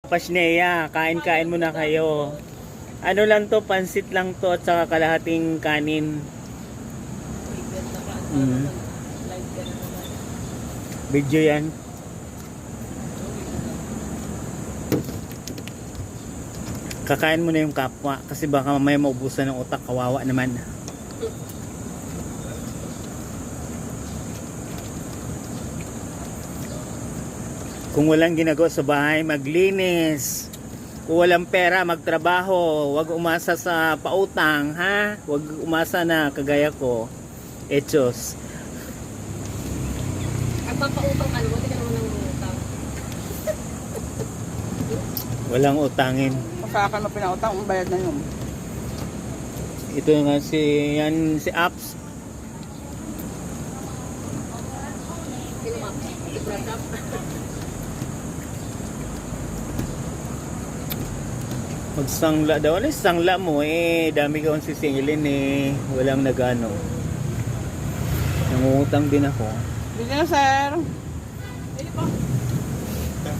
Pasneya, kain-kain muna kayo. Ano lang to, pansit lang to at saka kalahating kanin. Video yan. Kakain mo na yung kapwa kasi baka mamaya maubusan ng utak, kawawa naman. Kung walang ginagawa sa bahay, maglinis. Kung walang pera, magtrabaho. Huwag umasa sa pautang, ha? Huwag umasa na kagaya ko. Echos. Ang papautang ka naman, hindi ka naman ng utang. Walang utangin. Pagkakan mo pinautang, bayad na yun. Ito nga si Apps. Sino ka? Si Pratap. Magsangla daw. Ano yung sangla mo eh? Dami kang sisingilin eh. Walang nagano. Nangungutang din ako. Hindi na, sir.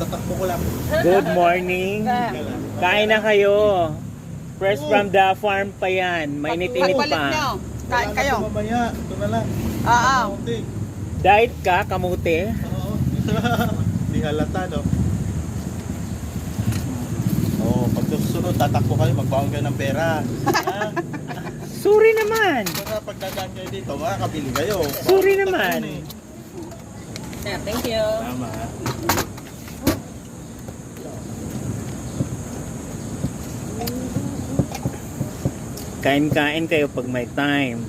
Tatakbo ko lang. Good morning. Kain na kayo. Fresh from the farm pa yan. Mainit-init Pagbalik pa. nyo, kain kayo. Mamaya, ito na lang. Oo. Kaunti. Diet ka, kamuti? Oo. Di halata, no? Oo, pag susunod, tatakbo kayo, magbaon kayo ng pera. Ha? Sorry naman. Para pag dadaan kayo dito, makakabili kayo. Sorry Baon naman. tayo Yeah, thank you. Tama. Kain-kain kayo pag may time.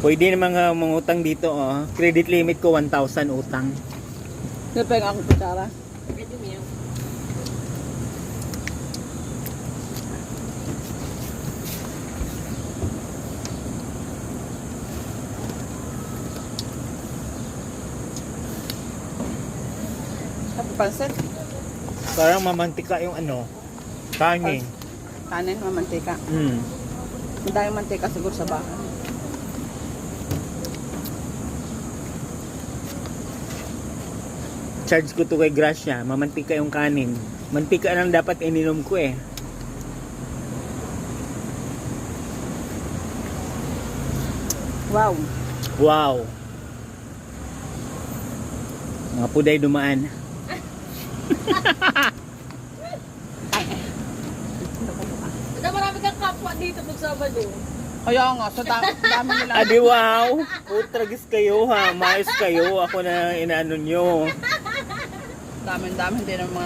Pwede naman mangutang dito, oh. Credit limit ko 1,000 utang. Napeng akong kutsara. Pwede mo yan. Tapos pansit. Parang mamantika yung ano, kanin. Kanin, mamantika. Madaming mantika siguro sa bahay. Charge ko to kay Gracia, mamantika yung kanin. Mantika lang dapat ininom ko eh. Wow. Wow. Mga puday dumaan. Ito marami kang kapwa dito pag Sabado. Kaya nga, so dami nila. Adi wow. Utragis kayo ha. Maayos kayo. Ako na inaano nyo. Dami din ng mga